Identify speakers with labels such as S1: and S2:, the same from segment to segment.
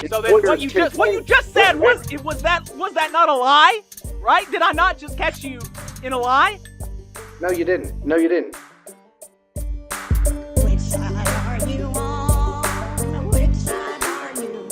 S1: So then what you just said was that not a lie? Right? Did I not just catch you in a lie?
S2: No, you didn't. No, you didn't.
S3: Which side are you on? Which side are you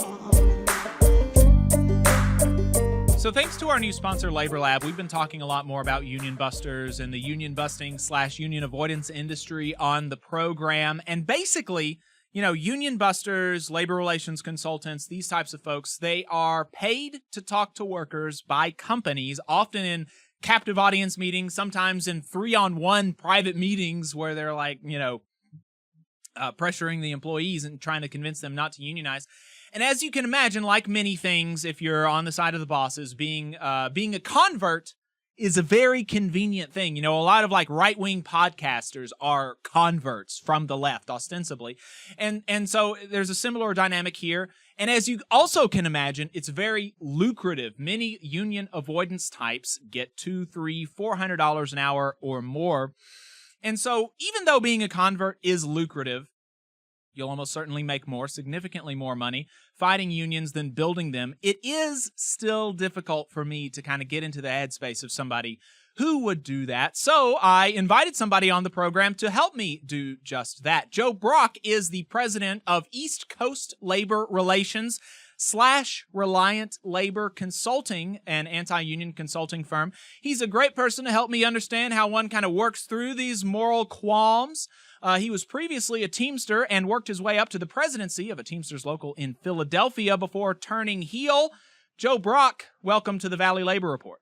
S3: on?
S4: So thanks to our new sponsor, Labor Lab, we've been talking a lot more about union busters and the union busting / union avoidance industry on the program. And basically, union busters, labor relations consultants, these types of folks, they are paid to talk to workers by companies, often in captive audience meetings, sometimes in 3-on-1 private meetings where they're like, pressuring the employees and trying to convince them not to unionize. And as you can imagine, like many things, if you're on the side of the bosses, being a convert is a very convenient thing. A lot of like right-wing podcasters are converts from the left, ostensibly. And so there's a similar dynamic here. And as you also can imagine, it's very lucrative. Many union avoidance types get $200, $300, $400 an hour or more. And so even though being a convert is lucrative, you'll almost certainly make more, significantly more money fighting unions than building them. It is still difficult for me to kind of get into the headspace of somebody who would do that. So I invited somebody on the program to help me do just that. Joe Brock is the president of East Coast Labor Relations / Reliant Labor Consulting, an anti-union consulting firm. He's a great person to help me understand how one kind of works through these moral qualms. He was previously a Teamster and worked his way up to the presidency of a Teamsters local in Philadelphia before turning heel. Joe Brock, welcome to the Valley Labor Report.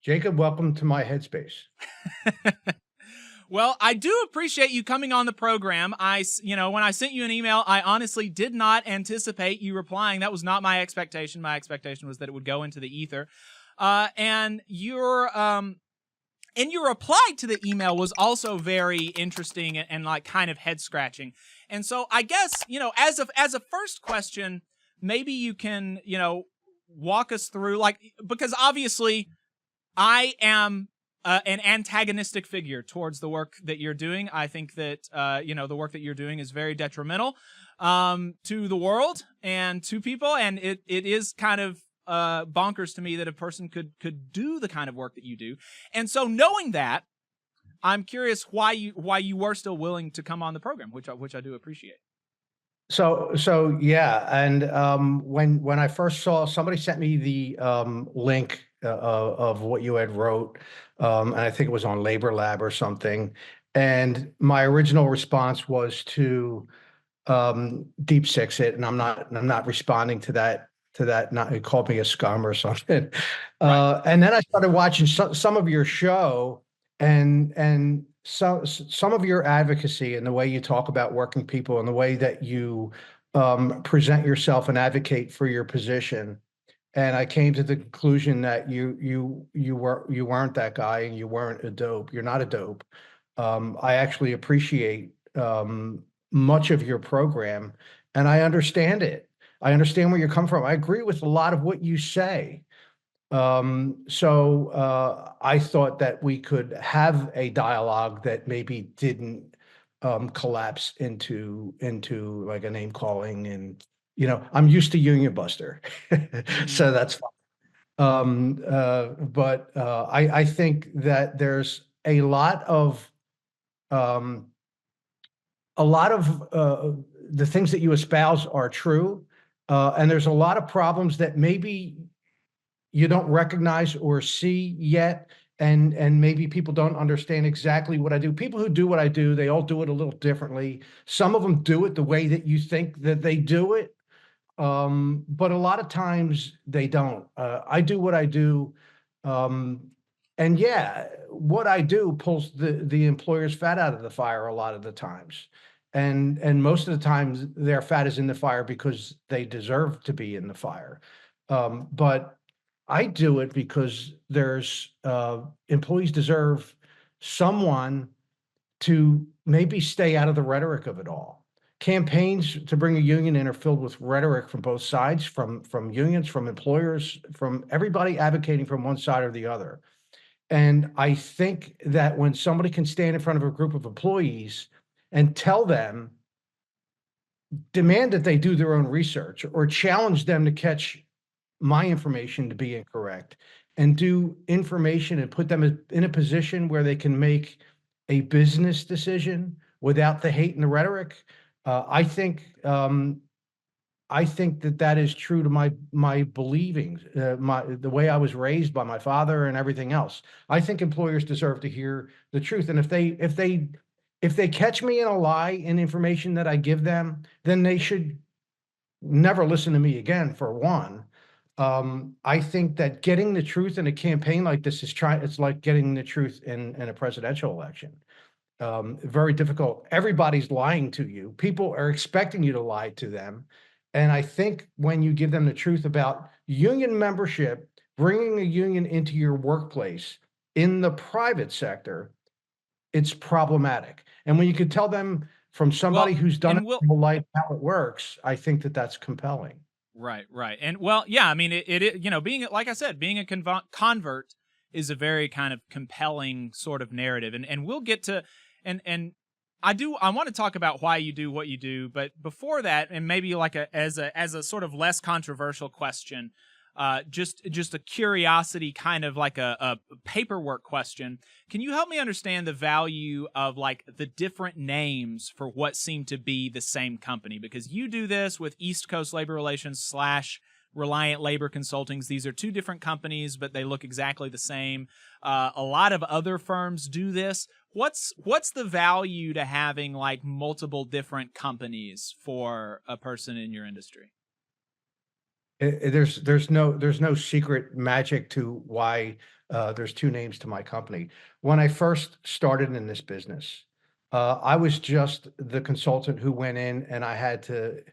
S2: Jacob, welcome to my headspace.
S4: Well, I do appreciate you coming on the program. When I sent you an email, I honestly did not anticipate you replying. That was not my expectation. My expectation was that it would go into the ether. And your reply to the email was also very interesting and like kind of head scratching. And so I guess, as a first question, maybe you can, walk us through, because obviously I am an antagonistic figure towards the work that you're doing. I think that, the work that you're doing is very detrimental to the world and to people. And it is kind of bonkers to me that a person could do the kind of work that you do. And so knowing that, I'm curious why you were still willing to come on the program, which I do appreciate.
S2: So yeah. And when I first saw, somebody sent me the link of what you had wrote, and I think it was on Labor Lab or something. And my original response was to deep six it, and I'm not responding to that. Not, he called me a scum or something.
S4: Right.
S2: And then I started watching some of your show, and some of your advocacy and the way you talk about working people and the way that you present yourself and advocate for your position. And I came to the conclusion that you weren't that guy, and you weren't a dope. You're not a dope. I actually appreciate much of your program, and I understand it. I understand where you're coming from. I agree with a lot of what you say. So I thought that we could have a dialogue that maybe didn't collapse into like a name calling, and I'm used to Union Buster, so that's fine. But I think that there's a lot of the things that you espouse are true. And there's a lot of problems that maybe you don't recognize or see yet. And maybe people don't understand exactly what I do. People who do what I do, they all do it a little differently. Some of them do it the way that you think that they do it. But a lot of times they don't. I do what I do. And yeah, what I do pulls the employer's fat out of the fire a lot of the times. And most of the times their fat is in the fire because they deserve to be in the fire. But I do it because there's employees deserve someone to maybe stay out of the rhetoric of it all. Campaigns to bring a union in are filled with rhetoric from both sides, from unions, from employers, from everybody advocating from one side or the other. And I think that when somebody can stand in front of a group of employees and tell them demand that they do their own research or challenge them to catch my information to be incorrect and do information and put them in a position where they can make a business decision without the hate and the rhetoric. I think that that is true to my believings, the way I was raised by my father and everything else. I think employers deserve to hear the truth, and if they catch me in a lie in information that I give them, then they should never listen to me again, for one. I think that getting the truth in a campaign like this it's like getting the truth in a presidential election. Very difficult. Everybody's lying to you. People are expecting you to lie to them. And I think when you give them the truth about union membership, bringing a union into your workplace in the private sector, it's problematic. And when you could tell them from somebody who's done it their whole life how it works, I think that that's compelling.
S4: Right, right. And well, yeah, I mean, it you know, being, like I said, being a convert is a very kind of compelling sort of narrative. And we'll get to, and I want to talk about why you do what you do, but before that, and maybe like as a sort of less controversial question, just a curiosity, kind of like a paperwork question. Can you help me understand the value of like the different names for what seem to be the same company? Because you do this with East Coast Labor Relations / Reliant Labor Consultings. These are two different companies, but they look exactly the same. A lot of other firms do this. What's the value to having like multiple different companies for a person in your industry?
S2: There's no secret magic to why there's two names to my company. When I first started in this business, I was just the consultant who went in, and I had to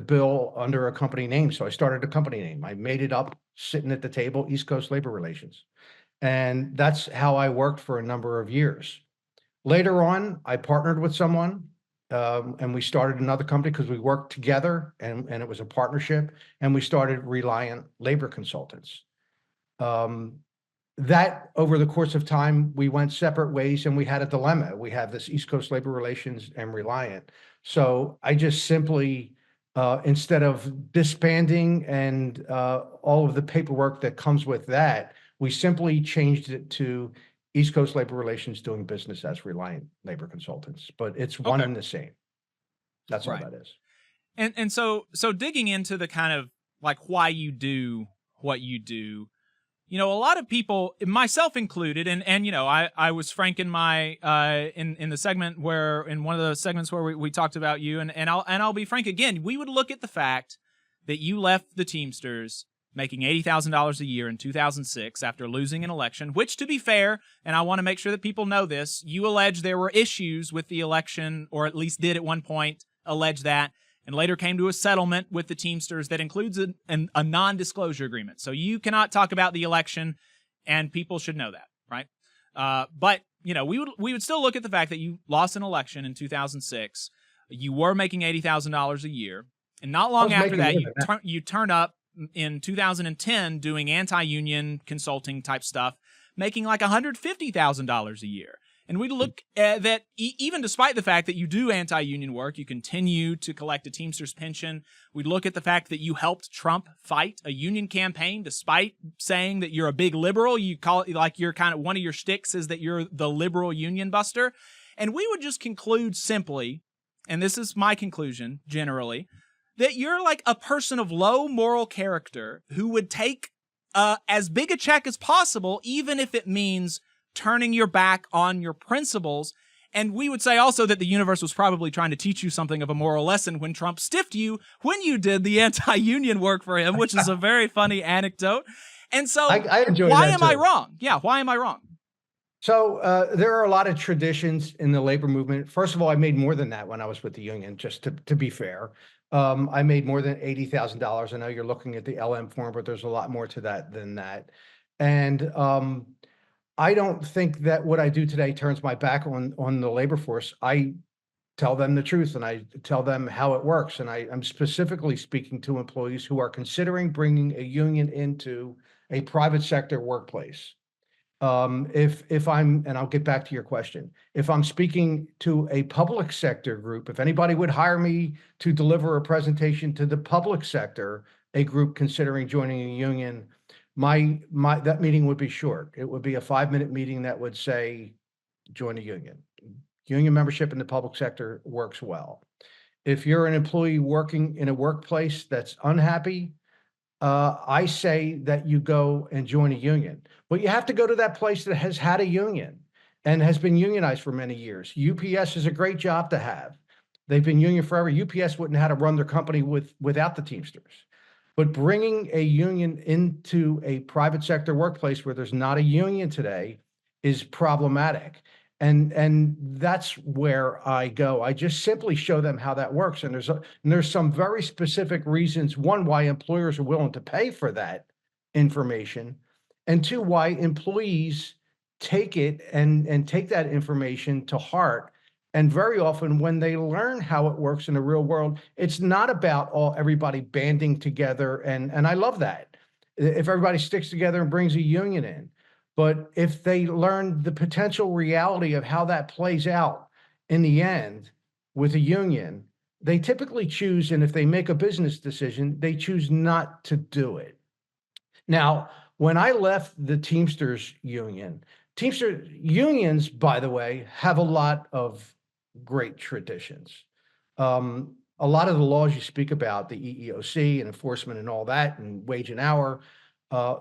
S2: bill under a company name. So I started a company name. I made it up sitting at the table, East Coast Labor Relations. And that's how I worked for a number of years. Later on, I partnered with someone, and we started another company because we worked together, and it was a partnership, and we started Reliant Labor Consultants. That over the course of time, we went separate ways, and we had a dilemma. We have this East Coast Labor Relations and Reliant. So I just simply, instead of disbanding and all of the paperwork that comes with that, we simply changed it to East Coast Labor Relations doing business as Reliant Labor Consultants, but it's one and the same. That's all that is.
S4: And so digging into the kind of like why you do what you do, you know, a lot of people, myself included, and you know, I was frank in my in the segment where, in one of the segments where we talked about you, and I'll be frank again. We would look at the fact that you left the Teamsters making $80,000 a year in 2006 after losing an election, which, to be fair, and I want to make sure that people know this, you allege there were issues with the election, or at least did at one point allege that, and later came to a settlement with the Teamsters that includes a non-disclosure agreement. So you cannot talk about the election, and people should know that, right? But, you know, we would still look at the fact that you lost an election in 2006. You were making $80,000 a year, and not long after that, you turn up in 2010 doing anti-union consulting type stuff, making like $150,000 a year. And we look at that, even despite the fact that you do anti-union work, you continue to collect a Teamsters pension. We look at the fact that you helped Trump fight a union campaign, despite saying that you're a big liberal. You call it like you're kind of, one of your shticks is that you're the liberal union buster. And we would just conclude simply, and this is my conclusion generally, that you're like a person of low moral character who would take as big a check as possible, even if it means turning your back on your principles. And we would say also that the universe was probably trying to teach you something of a moral lesson when Trump stiffed you when you did the anti-union work for him, which is a very funny anecdote. And so
S2: I enjoy
S4: why
S2: that
S4: am
S2: too.
S4: I wrong? Yeah, why am I wrong?
S2: So there are a lot of traditions in the labor movement. First of all, I made more than that when I was with the union, just to be fair. I made more than $80,000. I know you're looking at the LM form, but there's a lot more to that than that. And I don't think that what I do today turns my back on the labor force. I tell them the truth, and I tell them how it works. And I'm specifically speaking to employees who are considering bringing a union into a private sector workplace. If I'm, and I'll get back to your question, if I'm speaking to a public sector group, if anybody would hire me to deliver a presentation to the public sector, a group considering joining a union, that meeting would be short. It would be a 5-minute meeting that would say, join a union. Union membership in the public sector works well. If you're an employee working in a workplace that's unhappy, I say that you go and join a union, but you have to go to that place that has had a union and has been unionized for many years. UPS is a great job to have. They've been union forever. UPS wouldn't have had to run their company without the Teamsters. But bringing a union into a private sector workplace where there's not a union today is problematic. And that's where I go. I just simply show them how that works. And there's some very specific reasons, one, why employers are willing to pay for that information, and two, why employees take it and take that information to heart. And very often when they learn how it works in the real world, it's not about everybody banding together. And I love that. If everybody sticks together and brings a union in. But if they learn the potential reality of how that plays out in the end with a union, they typically choose, and if they make a business decision, they choose not to do it. Now, when I left the Teamsters union, Teamster unions, by the way, have a lot of great traditions. A lot of the laws you speak about, the EEOC and enforcement and all that, and wage and hour,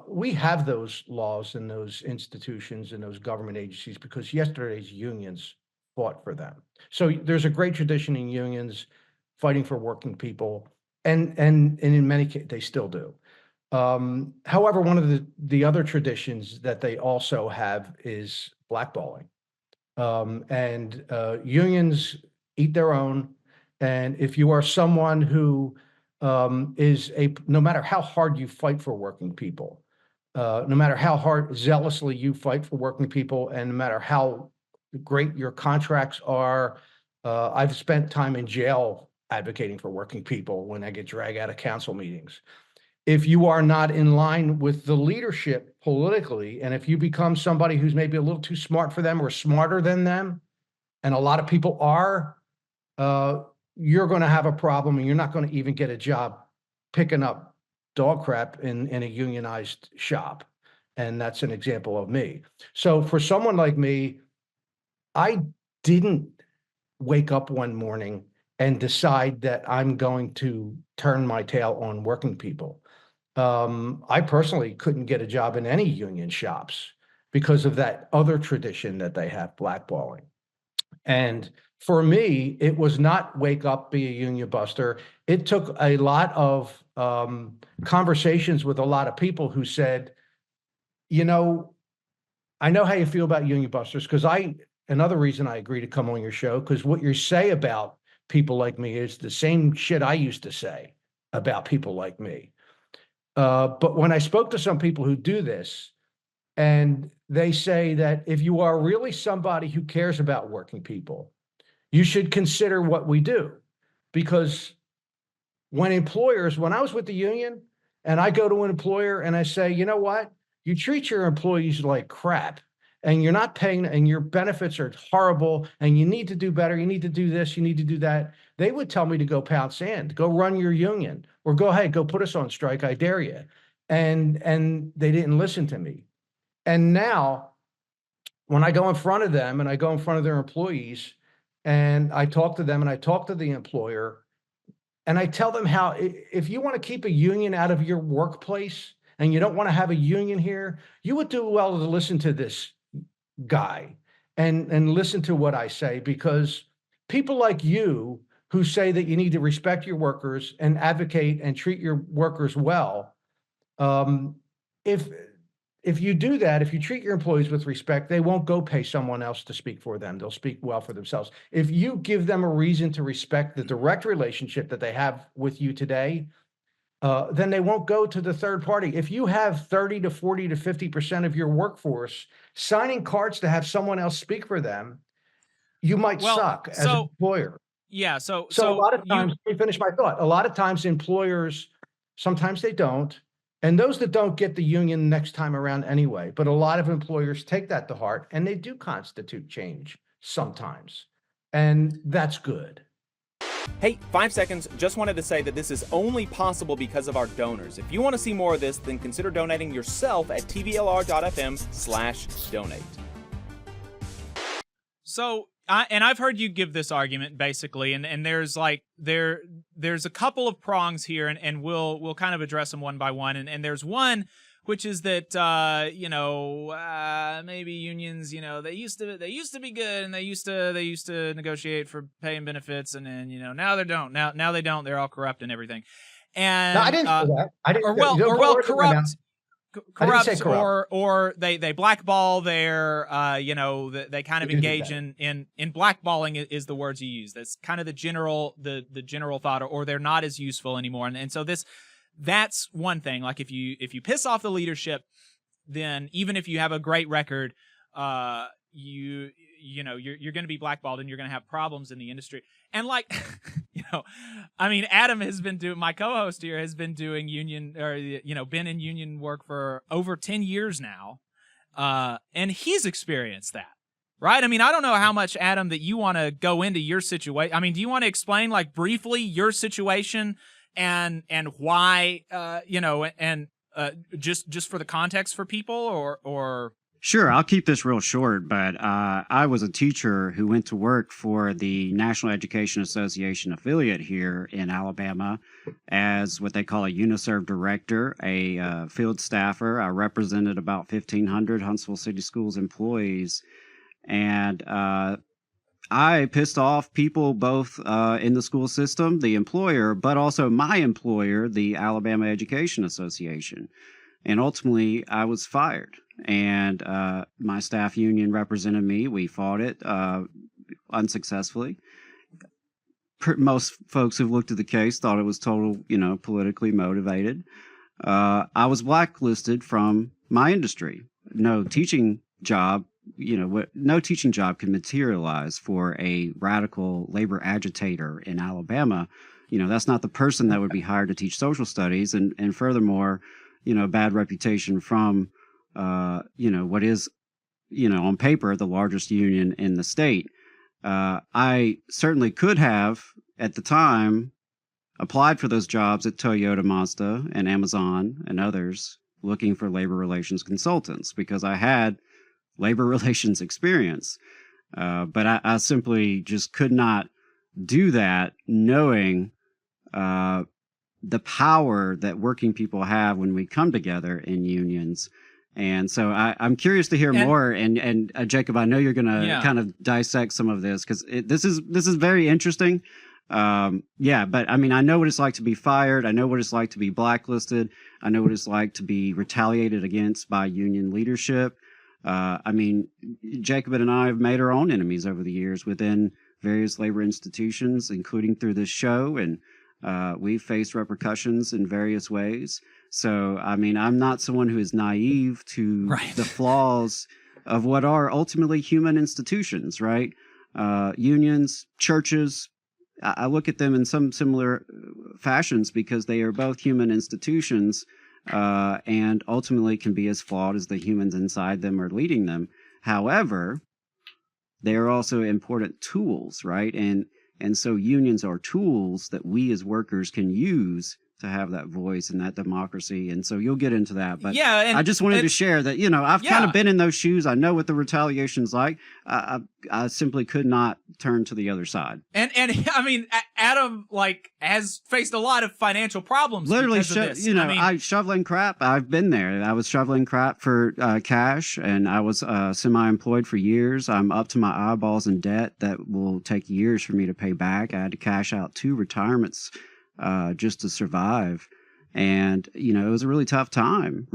S2: we have those laws and those institutions and those government agencies because yesterday's unions fought for them. So there's a great tradition in unions fighting for working people, and in many cases they still do. However, one of the other traditions that they also have is blackballing. Unions eat their own. And if you are someone who no matter how hard you fight for working people, no matter how zealously you fight for working people, and no matter how great your contracts are, I've spent time in jail advocating for working people when I get dragged out of council meetings. If you are not in line with the leadership politically, and if you become somebody who's maybe a little too smart for them or smarter than them, and a lot of people are, you're going to have a problem, and you're not going to even get a job picking up dog crap in a unionized shop. And that's an example of me. So for someone like me, I didn't wake up one morning and decide that I'm going to turn my tail on working people. I personally couldn't get a job in any union shops because of that other tradition that they have, blackballing. And for me, it was not wake up, be a union buster. It took a lot of conversations with a lot of people who said, you know, I know how you feel about union busters, because another reason I agree to come on your show, because what you say about people like me is the same shit I used to say about people like me. But when I spoke to some people who do this, and they say that if you are really somebody who cares about working people, you should consider what we do. Because when I was with the union and I go to an employer and I say, you know what, you treat your employees like crap, and you're not paying, and your benefits are horrible, and you need to do better, you need to do this, you need to do that, they would tell me to go pound sand, go run your union, or go ahead, go put us on strike, I dare you. And they didn't listen to me. And now when I go in front of them and I go in front of their employees and I talk to them and I talk to the employer and I tell them how, if you want to keep a union out of your workplace and you don't want to have a union here, you would do well to listen to this guy and listen to what I say, because people like you who say that you need to respect your workers and advocate and treat your workers well, if you do that, if you treat your employees with respect, they won't go pay someone else to speak for them. They'll speak well for themselves. If you give them a reason to respect the direct relationship that they have with you today, then they won't go to the third party. If you have 30 to 40 to 50% of your workforce signing cards to have someone else speak for them, you might suck as an employer.
S4: Yeah. So
S2: a lot of times, let me finish my thought. A lot of times employers, sometimes they don't, And those that don't get the union next time around anyway, but a lot of employers take that to heart and they do constitute change sometimes. And that's good.
S5: Hey, 5 seconds, just wanted to say that this is only possible because of our donors. If you want to see more of this, then consider donating yourself at tvlr.fm/donate.
S4: So, I've heard you give this argument basically, and there's like there's a couple of prongs here, and we'll kind of address them one by one. And there's one which is that maybe unions, they used to be good, and they used to negotiate for pay and benefits, and then now they don't. Now they don't. They're all corrupt and everything. And
S2: No, I didn't say that. I didn't.
S4: Corrupt. Corrupt,
S2: corrupt.
S4: or they blackball their they kind of engage in blackballing is the words you use. That's kind of the general thought, or they're not as useful anymore. And so that's one thing. Like if you piss off the leadership, then even if you have a great record, you're going to be blackballed and you're going to have problems in the industry. And like, Adam has been doing, my co-host here has been doing union, or, been in union work for over 10 years now. And he's experienced that, right? I don't know how much, Adam, that you want to go into your situation. Do you want to explain like briefly your situation and why, just for the context for people or
S6: Sure, I'll keep this real short, but I was a teacher who went to work for the National Education Association affiliate here in Alabama as what they call a UNISERV director, a field staffer. I represented about 1,500 Huntsville City Schools employees, and I pissed off people both in the school system, the employer, but also my employer, the Alabama Education Association. And ultimately, I was fired. And my staff union represented me. We fought it unsuccessfully. Most folks who've looked at the case thought it was total, politically motivated. I was blacklisted from my industry. No teaching job, no teaching job can materialize for a radical labor agitator in Alabama. That's not the person that would be hired to teach social studies. And furthermore, bad reputation from what is, on paper, the largest union in the state. I certainly could have, at the time, applied for those jobs at Toyota, Mazda, and Amazon and others looking for labor relations consultants because I had labor relations experience. But I simply just could not do that knowing the power that working people have when we come together in unions. And so I'm curious to hear more. And Jacob, I know you're going to kind of dissect some of this because this is very interesting. But I know what it's like to be fired. I know what it's like to be blacklisted. I know what it's like to be retaliated against by union leadership. Jacob and I have made our own enemies over the years within various labor institutions, including through this show. And we've faced repercussions in various ways. So, I'm not someone who is naive to the flaws of what are ultimately human institutions, right? Unions, churches, I look at them in some similar fashions because they are both human institutions and ultimately can be as flawed as the humans inside them are leading them. However, they are also important tools, right? And so unions are tools that we as workers can use to have that voice and that democracy. And so you'll get into that. But I just wanted to share that, I've kind of been in those shoes. I know what the retaliation's like. I simply could not turn to the other side. And
S4: Adam, has faced a lot of financial problems.
S6: Literally,
S4: I
S6: shoveling crap. I've been there. I was shoveling crap for cash, and I was semi-employed for years. I'm up to my eyeballs in debt that will take years for me to pay back. I had to cash out 2 retirements just to survive. And, it was a really tough time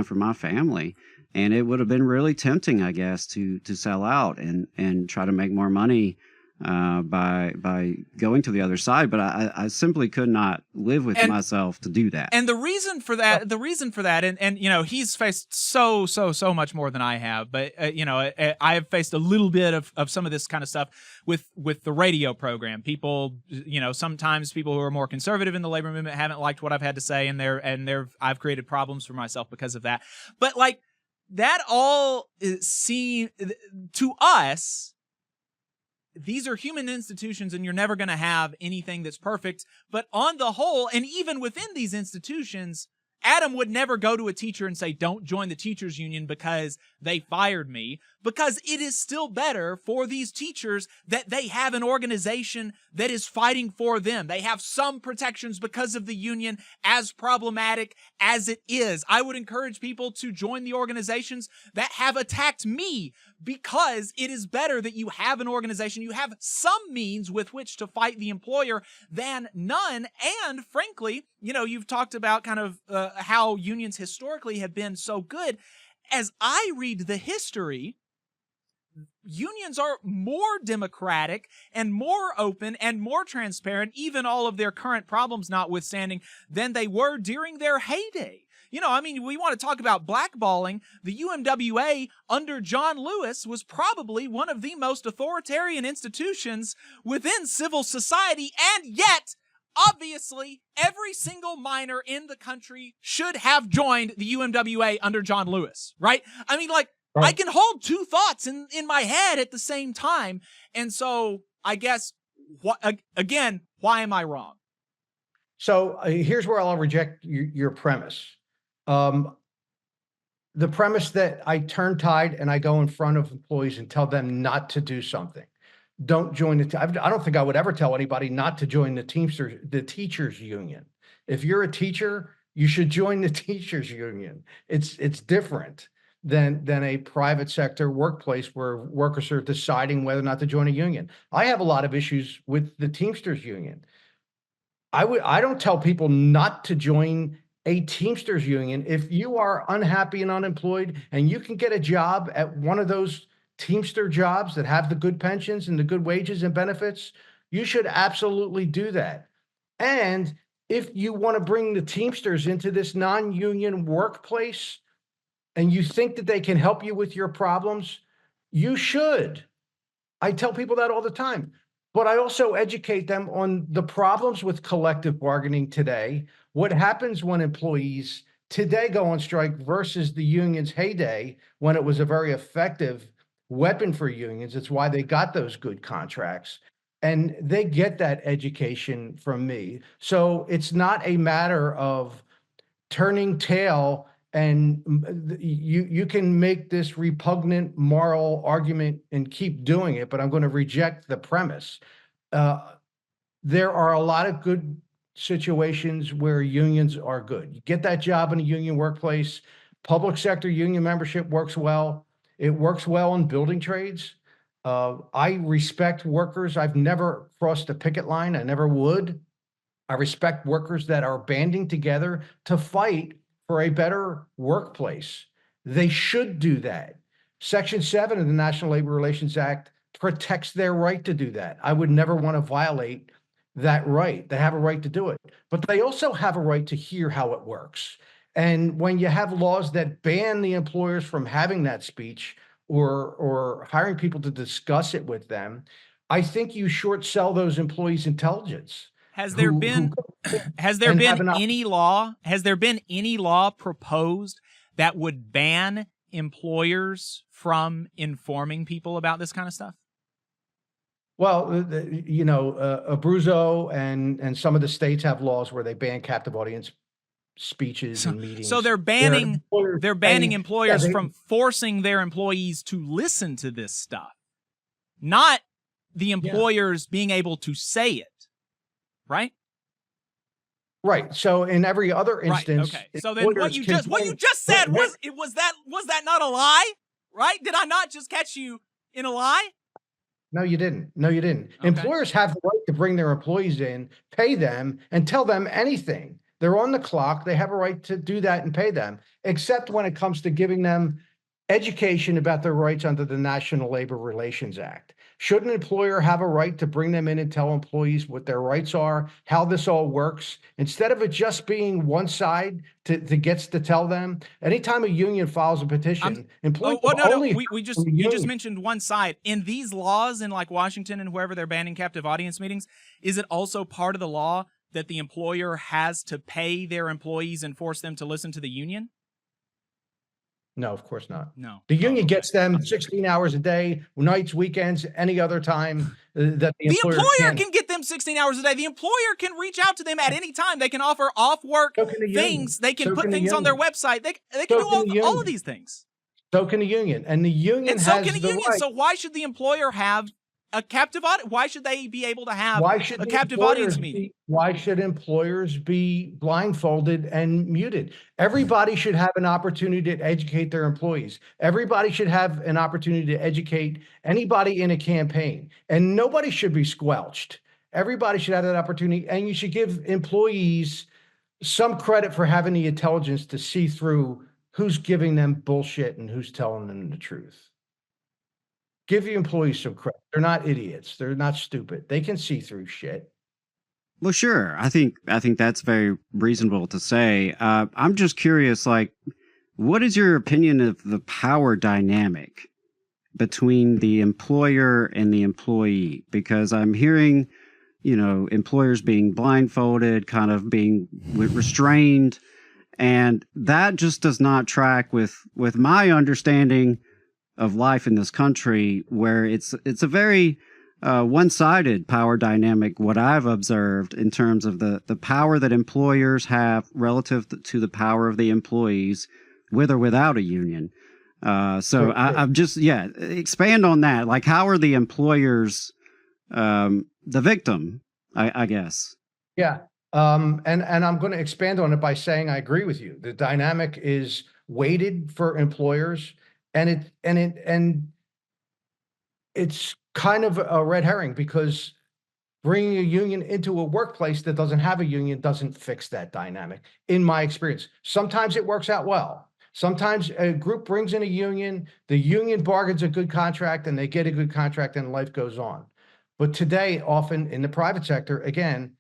S6: for my family. And it would have been really tempting, I guess, to sell out and try to make more money by going to the other side. But I simply could not live with myself to do that.
S4: And the reason for that, and you know, he's faced so much more than I have, but you know, I have faced a little bit of some of this kind of stuff with the radio program. People, you know, sometimes people who are more conservative in the labor movement haven't liked what I've had to say, and I've created problems for myself because of that. But like that all seem to us, these are human institutions, and you're never going to have anything that's perfect. But on the whole, and even within these institutions, Adam would never go to a teacher and say, don't join the teachers union because they fired me, because it is still better for these teachers that they have an organization that is fighting for them. They have some protections because of the union, as problematic as it is. I would encourage people to join the organizations that have attacked me, because it is better that you have an organization, you have some means with which to fight the employer than none. And frankly, you know, you've talked about kind of how unions historically have been so good. As I read the history, unions are more democratic and more open and more transparent, even all of their current problems notwithstanding, than they were during their heyday. You know, I mean, we want to talk about blackballing. The UMWA under John Lewis was probably one of the most authoritarian institutions within civil society, and yet, obviously, every single miner in the country should have joined the UMWA under John Lewis, right? I mean, like, I can hold two thoughts in my head at the same time. And so I guess, again, why am I wrong?
S2: So here's where I'll reject your premise. The premise that I turn tide and I go in front of employees and tell them not to do something. Don't join I don't think I would ever tell anybody not to join the teachers union. If you're a teacher, you should join the teachers union. It's different than a private sector workplace where workers are deciding whether or not to join a union. I have a lot of issues with the Teamsters union. I don't tell people not to join a Teamsters union. If you are unhappy and unemployed and you can get a job at one of those Teamster jobs that have the good pensions and the good wages and benefits, you should absolutely do that. And if you want to bring the Teamsters into this non-union workplace and you think that they can help you with your problems, you should. I tell people that all the time. But I also educate them on the problems with collective bargaining today, what happens when employees today go on strike versus the union's heyday when it was a very effective weapon for unions. It's why they got those good contracts. And they get that education from me. So it's not a matter of turning tail, and you can make this repugnant moral argument and keep doing it, but I'm going to reject the premise. There are a lot of good situations where unions are good. You get that job in a union workplace. Public sector union membership works well. It works well in building trades. I respect workers. I've never crossed a picket line. I never would. I respect workers that are banding together to fight for a better workplace. They should do that. Section 7 of the National Labor Relations Act protects their right to do that. I would never want to violate that right. They have a right to do it, but they also have a right to hear how it works. And when you have laws that ban the employers from having that speech or hiring people to discuss it with them, I think you short sell those employees' intelligence.
S4: Has there been any law proposed that would ban employers from informing people about this kind of stuff?
S2: Well, Abruzzo and some of the states have laws where they ban captive audience speeches and meetings.
S4: So they're banning employers from forcing their employees to listen to this stuff, not the employers being able to say it. Right. Right.
S2: So in every other instance,
S4: right. Okay. So then what you just said was that not a lie? Right? Did I not just catch you in a lie?
S2: No, you didn't. Okay. Employers have the right to bring their employees in, pay them, and tell them anything. They're on the clock. They have a right to do that and pay them, except when it comes to giving them education about their rights under the National Labor Relations Act. Should an employer have a right to bring them in and tell employees what their rights are, how this all works, instead of it just being one side that gets to tell them? Anytime a union files a petition, employees
S4: Oh, well, no,
S2: only
S4: we just you just mentioned one side. In these laws in like Washington and wherever they're banning captive audience meetings, is it also part of the law that the employer has to pay their employees and force them to listen to the union?
S2: No, of course not.
S4: No.
S2: The union
S4: okay.
S2: gets them 16 hours a day, nights, weekends, any other time that the
S4: The employer
S2: can.
S4: can get them 16 hours a day. The employer can reach out to them at any time. They can offer off work
S2: So can the union.
S4: things. They can
S2: So
S4: put
S2: can the
S4: things on their
S2: union.
S4: website. They can
S2: So
S4: do
S2: can the
S4: all
S2: union.
S4: of these things.
S2: So can the union. And the union
S4: And so
S2: has
S4: can the
S2: the
S4: union.
S2: right.
S4: So why should the employer have a captive audience? Why should they be able to have
S2: Why should
S4: a
S2: the
S4: captive
S2: employers
S4: audience
S2: be-
S4: meeting?
S2: Why should employers be blindfolded and muted? Everybody should have an opportunity to educate their employees. Everybody should have an opportunity to educate anybody in a campaign, and nobody should be squelched. Everybody should have that opportunity, and you should give employees some credit for having the intelligence to see through who's giving them bullshit and who's telling them the truth. Give the employees some credit. They're not idiots. They're not stupid. They can see through shit.
S6: Well, sure. I think that's very reasonable to say. I'm just curious, like, what is your opinion of the power dynamic between the employer and the employee? Because I'm hearing, employers being blindfolded, kind of being restrained, and that just does not track with my understanding of life in this country, where it's a very one-sided power dynamic, what I've observed in terms of the power that employers have relative to the power of the employees, with or without a union. So I'm just, expand on that. Like, how are the employers the victim, I guess? Yeah.
S2: And I'm going to expand on it by saying I agree with you. The dynamic is weighted for employers, and it's kind of a red herring, because bringing a union into a workplace that doesn't have a union doesn't fix that dynamic, in my experience. Sometimes it works out well. Sometimes a group brings in a union, the union bargains a good contract, and they get a good contract, and life goes on. But today, often in the private sector, again,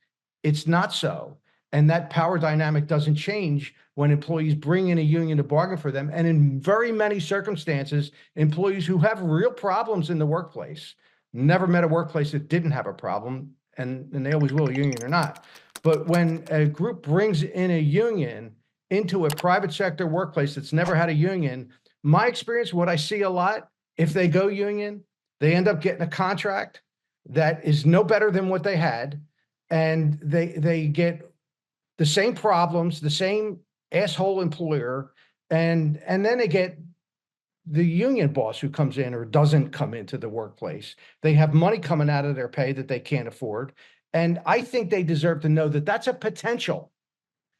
S2: it's not so. And that power dynamic doesn't change when employees bring in a union to bargain for them. And in very many circumstances, employees who have real problems in the workplace, never met a workplace that didn't have a problem, and they always will, union or not. But when a group brings in a union into a private sector workplace that's never had a union, my experience, what I see a lot, if they go union, they end up getting a contract that is no better than what they had, and they get the same problems, the same asshole employer, and then they get the union boss who comes in or doesn't come into the workplace. They have money coming out of their pay that they can't afford. And I think they deserve to know that that's a potential,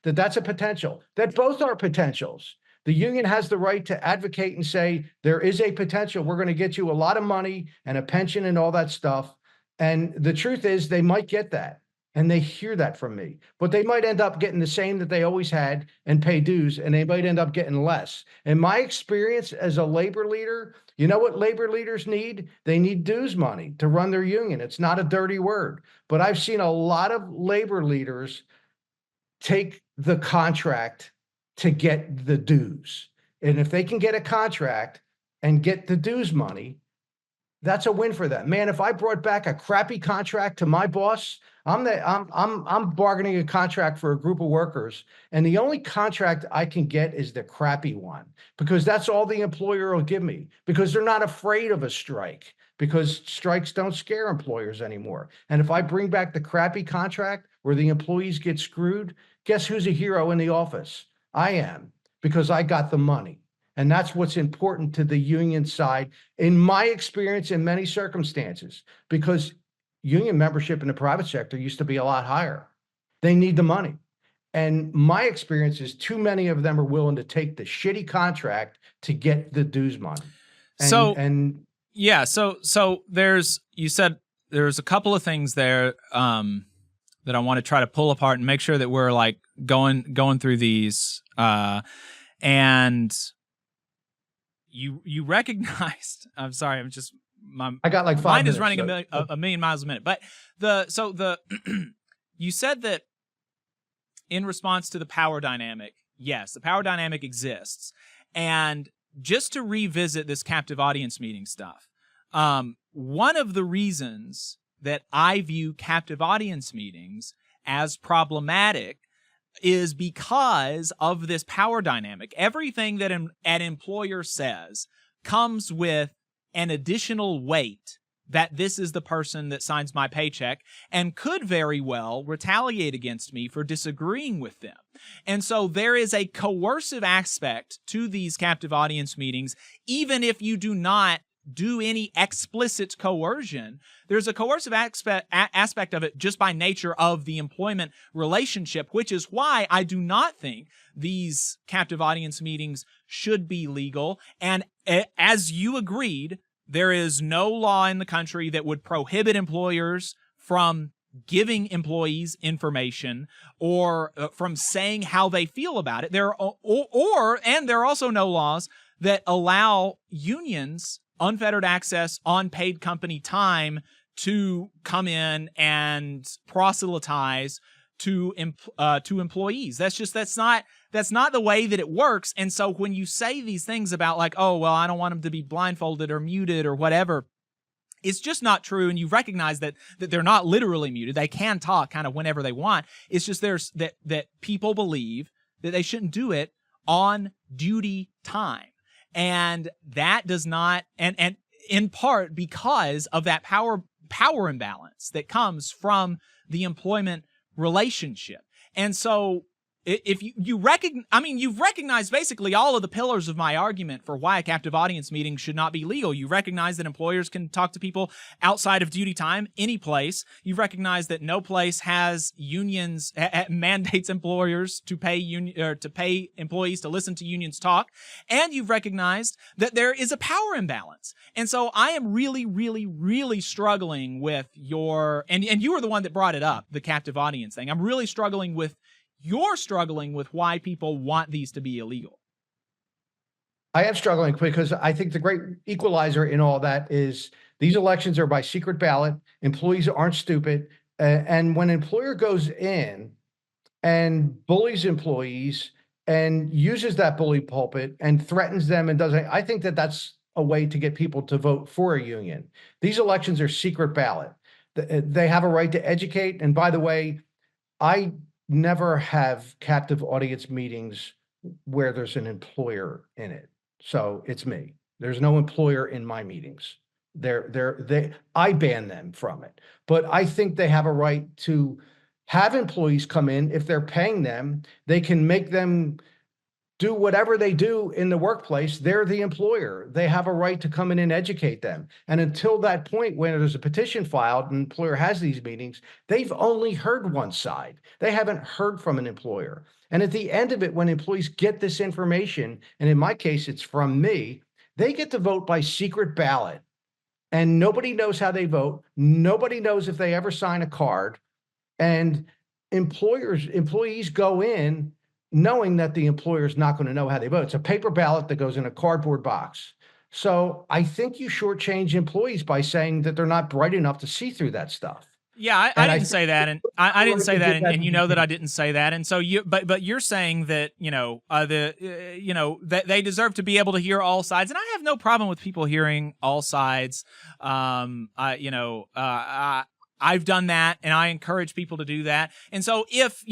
S2: that both are potentials. The union has the right to advocate and say, there is a potential. We're going to get you a lot of money and a pension and all that stuff. And the truth is, they might get that. And they hear that from me, but they might end up getting the same that they always had and pay dues, and they might end up getting less. In my experience as a labor leader, you know what labor leaders need? They need dues money to run their union. It's not a dirty word, but I've seen a lot of labor leaders take the contract to get the dues. And if they can get a contract and get the dues money, that's a win for them. Man, if I brought back a crappy contract to my boss, I'm bargaining a contract for a group of workers, and the only contract I can get is the crappy one, because that's all the employer will give me, because they're not afraid of a strike, because strikes don't scare employers anymore. And if I bring back the crappy contract where the employees get screwed, guess who's a hero in the office? I am, because I got the money. And that's what's important to the union side, in my experience, in many circumstances, because union membership in the private sector used to be a lot higher. They need the money. And my experience is too many of them are willing to take the shitty contract to get the dues money.
S4: So you said there's a couple of things there that I want to try to pull apart and make sure that we're like going through these. And you recognized, I'm sorry, I'm just
S2: I got like 5
S4: mind
S2: minutes.
S4: is running a million miles a minute. But you said that in response to the power dynamic, yes, the power dynamic exists. And just to revisit this captive audience meeting stuff, one of the reasons that I view captive audience meetings as problematic is because of this power dynamic. Everything that an employer says comes with an additional weight that this is the person that signs my paycheck and could very well retaliate against me for disagreeing with them. And so there is a coercive aspect to these captive audience meetings, even if you do not do any explicit coercion. There's a coercive aspect of it just by nature of the employment relationship, which is why I do not think these captive audience meetings should be legal. And as you agreed, there is no law in the country that would prohibit employers from giving employees information or from saying how they feel about it. There are also no laws that allow unions unfettered access on paid company time to come in and proselytize to employees. That's not the way that it works. And so when you say these things about like, oh, well, I don't want them to be blindfolded or muted or whatever, it's just not true. And you recognize that they're not literally muted. They can talk kind of whenever they want. It's just that people believe that they shouldn't do it on duty time. And that does not, and in part because of that power imbalance that comes from the employment relationship. And so if you've recognized basically all of the pillars of my argument for why a captive audience meeting should not be legal. You recognize that employers can talk to people outside of duty time, any place. You recognize that no place has unions, mandates employers to pay employees to listen to unions talk. And you've recognized that there is a power imbalance. And so I am really, really, really struggling with and you were the one that brought it up, the captive audience thing. I'm really struggling with why people want these to be illegal.
S2: I am struggling because I think the great equalizer in all that is these elections are by secret ballot. Employees aren't stupid. And when an employer goes in and bullies employees and uses that bully pulpit and threatens them and I think that that's a way to get people to vote for a union. These elections are secret ballot. They have a right to educate. And by the way, I never have captive audience meetings where there's an employer in it. So it's me. There's no employer in my meetings. I ban them from it. But I think they have a right to have employees come in. If they're paying them, they can make them do whatever they do in the workplace. They're the employer. They have a right to come in and educate them. And until that point, when there's a petition filed and an employer has these meetings, they've only heard one side. They haven't heard from an employer. And at the end of it, when employees get this information, and in my case, it's from me, they get to vote by secret ballot. And nobody knows how they vote. Nobody knows if they ever sign a card. And employees go in knowing that the employer is not going to know how they vote. It's a paper ballot that goes in a cardboard box. So I think you shortchange employees by saying that they're not bright enough to see through that stuff.
S4: Yeah, I didn't say that, and I didn't say that, and you know that I didn't say that, and so but you're saying that that they deserve to be able to hear all sides, and I have no problem with people hearing all sides. I've done that, and I encourage people to do that. And so if,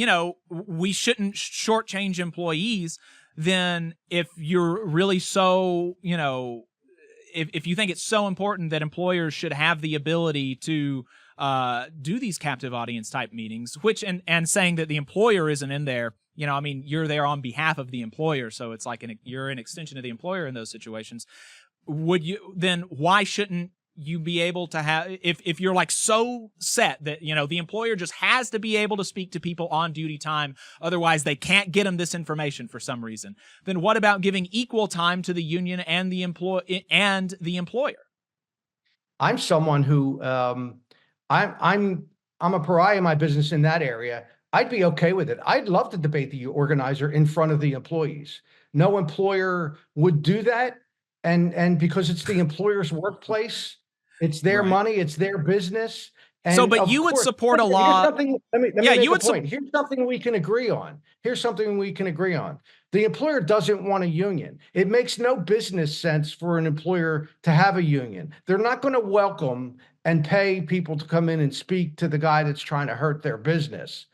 S4: we shouldn't shortchange employees, then if you're really so, if you think it's so important that employers should have the ability to do these captive audience type meetings, which, and saying that the employer isn't in there, you're there on behalf of the employer. So it's like you're an extension of the employer in those situations. Then why shouldn't you be able to have, if you're like so set that, the employer just has to be able to speak to people on duty time, otherwise they can't get them this information for some reason, then what about giving equal time to the union and the employer?
S2: I'm someone who, I'm a pariah in my business in that area. I'd be okay with it. I'd love to debate the organizer in front of the employees. No employer would do that. And because it's the employer's workplace, It's their
S4: Right.
S2: money. It's their business. And
S4: So, but
S2: of
S4: you would
S2: course-
S4: support a
S2: here's
S4: law.
S2: something- Let me
S4: Yeah,
S2: make
S4: you
S2: a
S4: would sup-
S2: point. Here's something we can agree on. Here's something we can agree on. The employer doesn't want a union. It makes no business sense for an employer to have a union. They're not going to welcome and pay people to come in and speak to the guy that's trying to hurt their business.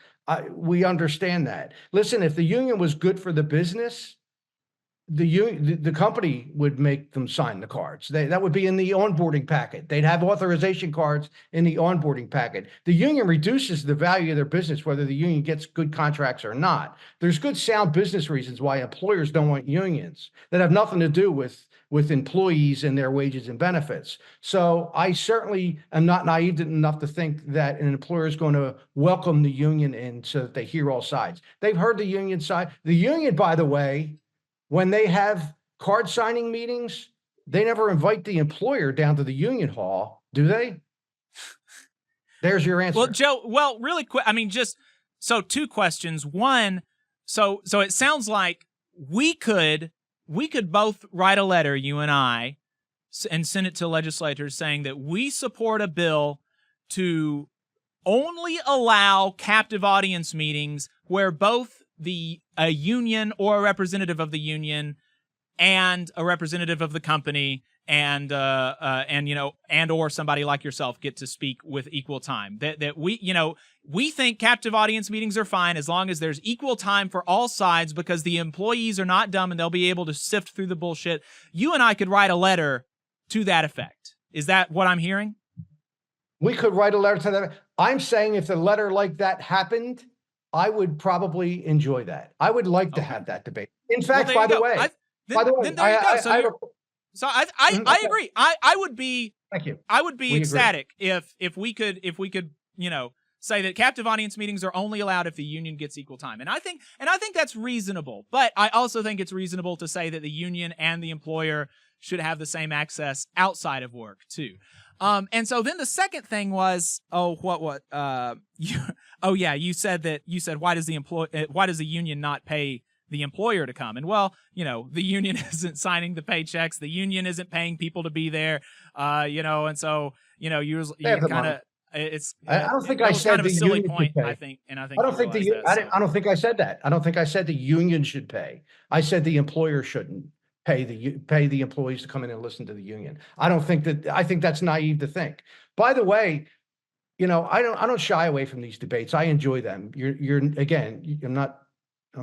S2: We understand that. Listen, if the union was good for the business, the company would make them sign the cards. That would be in the onboarding packet. They'd have authorization cards in the onboarding packet. The union reduces the value of their business, whether the union gets good contracts or not. There's good sound business reasons why employers don't want unions that have nothing to do with employees and their wages and benefits. So I certainly am not naive enough to think that an employer is going to welcome the union in so that they hear all sides. They've heard the union side. The union, by the way, when they have card signing meetings, they never invite the employer down to the union hall, do they? There's your answer.
S4: Well, Joe, really quick. I mean, just so 2 questions. One, so it sounds like we could both write a letter, you and I, and send it to legislators saying that we support a bill to only allow captive audience meetings where both a union or a representative of the union and a representative of the company and or somebody like yourself get to speak with equal time. That we think captive audience meetings are fine as long as there's equal time for all sides, because the employees are not dumb and they'll be able to sift through the bullshit. You and I could write a letter to that effect. Is that what I'm hearing?
S2: We could write a letter to that. I'm saying if a letter like that happened, I would probably enjoy that. I would like to have that debate. In fact, by the way,
S4: I agree. I would be.
S2: Thank you.
S4: I would be
S2: We
S4: ecstatic if we could say that captive audience meetings are only allowed if the union gets equal time. And I think that's reasonable. But I also think it's reasonable to say that the union and the employer should have the same access outside of work too. And so then the second thing was, you said why does the union not pay the employer to come? And well, the union isn't signing the paychecks, the union isn't paying people to be there, and so you kind of it's.
S2: I don't think I said
S4: kind of a
S2: the
S4: silly
S2: union
S4: point.
S2: should pay. I don't think I don't think I said that. I don't think I said the union should pay. I said the employer shouldn't pay the employees to come in and listen to the union. I think that's naive to think. By the way, I don't shy away from these debates. I enjoy them. I'm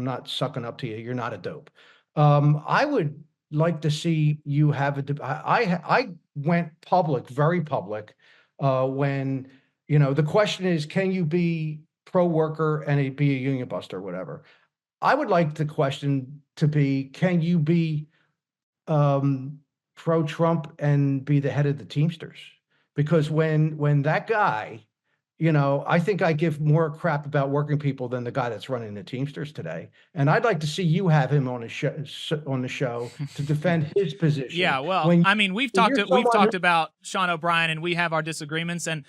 S2: not sucking up to you. You're not a dope. I would like to see you have I went public, very public, when, the question is, can you be pro-worker and be a union buster or whatever? I would like the question to be, can you be pro-Trump and be the head of the Teamsters? Because when that guy, I think I give more crap about working people than the guy that's running the Teamsters today. And I'd like to see you have him on the show to defend his position.
S4: Yeah, well, we've talked about Sean O'Brien, and we have our disagreements, and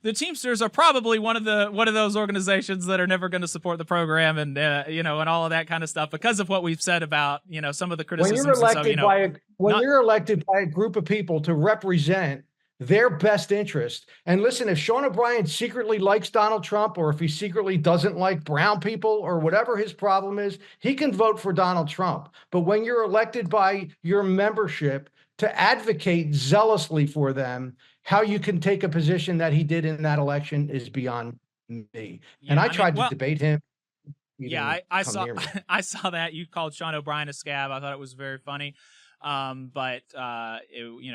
S4: the Teamsters are probably one of those organizations that are never going to support the program, and and all of that kind of stuff because of what we've said about some of the criticisms.
S2: When you're elected by a group of people to represent their best interest. And listen, if Sean O'Brien secretly likes Donald Trump, or if he secretly doesn't like brown people, or whatever his problem is, he can vote for Donald Trump. But when you're elected by your membership to advocate zealously for them, how you can take a position that he did in that election is beyond me. And I tried to debate him.
S4: Yeah, I saw that. You called Sean O'Brien a scab. I thought it was very funny. But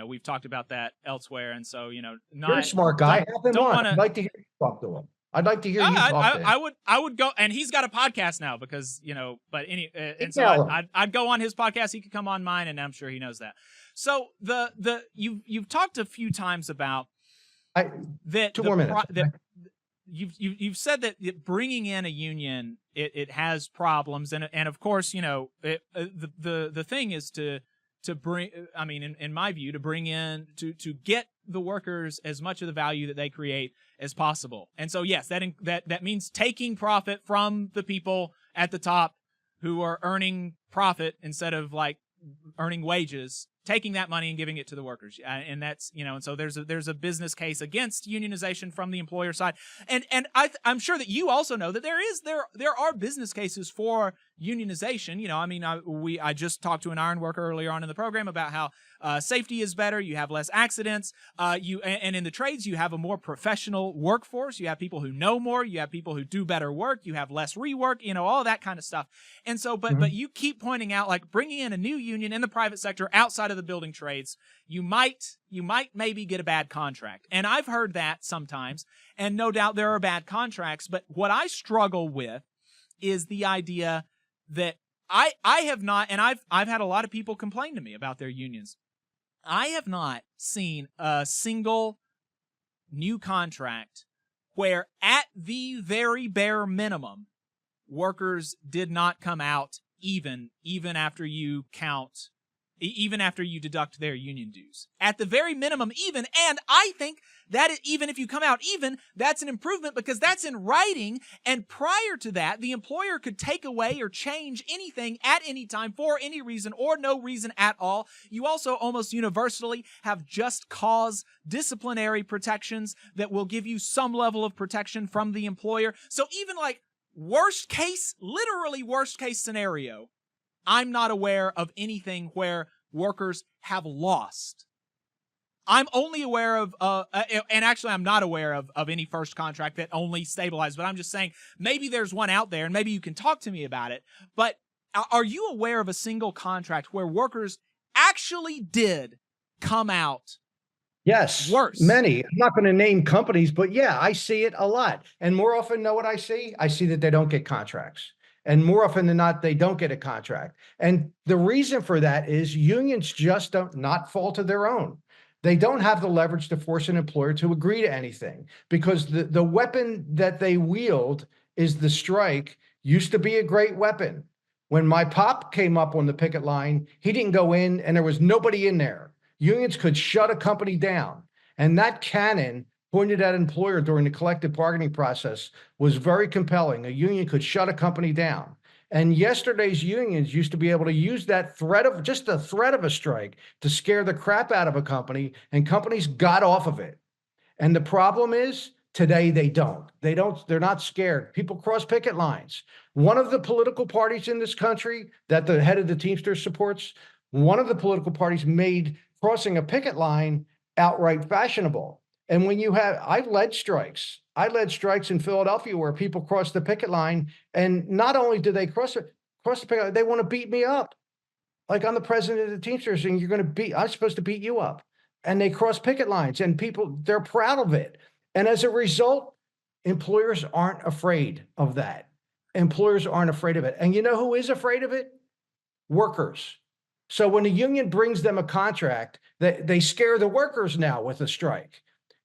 S4: we've talked about that elsewhere, and so you're a
S2: smart guy. I'd like to hear you talk to him. I'd like to hear you talk to him.
S4: I would go, and he's got a podcast now because so I'd go on his podcast. He could come on mine, and I'm sure he knows that. So you've talked a few times about that. 2 more minutes. You've said that bringing in a union it has problems, and of course the thing is to bring, in my view, to bring in, to get the workers as much of the value that they create as possible. And so, yes, that means taking profit from the people at the top who are earning profit instead of earning wages taking that money and giving it to the workers. And that's, and so there's a business case against unionization from the employer side. And I'm sure that you also know that there are business cases for unionization. I just talked to an iron worker earlier on in the program about how safety is better. You have less accidents. And in the trades, you have a more professional workforce. You have people who know more. You have people who do better work. You have less rework, all that kind of stuff. And so, but you keep pointing out, like, bringing in a new union in the private sector outside of the building trades, you might maybe get a bad contract. And I've heard that sometimes, and no doubt there are bad contracts. But what I struggle with is the idea that I have not, and I've had a lot of people complain to me about their unions. I have not seen a single new contract where, at the very bare minimum, workers did not come out even after you deduct their union dues. At the very minimum, even, and I think that even if you come out even, that's an improvement because that's in writing, and prior to that, the employer could take away or change anything at any time for any reason or no reason at all. You also almost universally have just cause disciplinary protections that will give you some level of protection from the employer. So even like literally worst case scenario, I'm not aware of anything where workers have lost. I'm only aware of, and actually I'm not aware of any first contract that only stabilized, but I'm just saying maybe there's one out there and maybe you can talk to me about it. But are you aware of a single contract where workers actually did come out
S2: Yes,
S4: worse?
S2: many. I'm not going to name companies, but yeah, I see it a lot. And more often, know what I see? I see that they don't get contracts. And more often than not, they don't get a contract. And the reason for that is unions just don't not fall to their own. They don't have the leverage to force an employer to agree to anything because the weapon that they wield is the strike. Used to be a great weapon. When my pop came up on the picket line, he didn't go in and there was nobody in there. Unions could shut a company down. And that cannon pointed at an employer during the collective bargaining process was very compelling. A union could shut a company down. And yesterday's unions used to be able to use that just the threat of a strike to scare the crap out of a company, and companies got off of it. And the problem is today they don't. They're not scared. People cross picket lines. One of the political parties in this country that the head of the Teamsters supports, one of the political parties made crossing a picket line outright fashionable. And when I led strikes. I led strikes in Philadelphia where people crossed the picket line, and not only do they cross the picket line, they want to beat me up. Like, I'm the president of the Teamsters, and I'm supposed to beat you up. And they cross picket lines, and people, they're proud of it. And as a result, employers aren't afraid of that. Employers aren't afraid of it. And you know who is afraid of it? Workers. So when the union brings them a contract, they scare the workers now with a strike.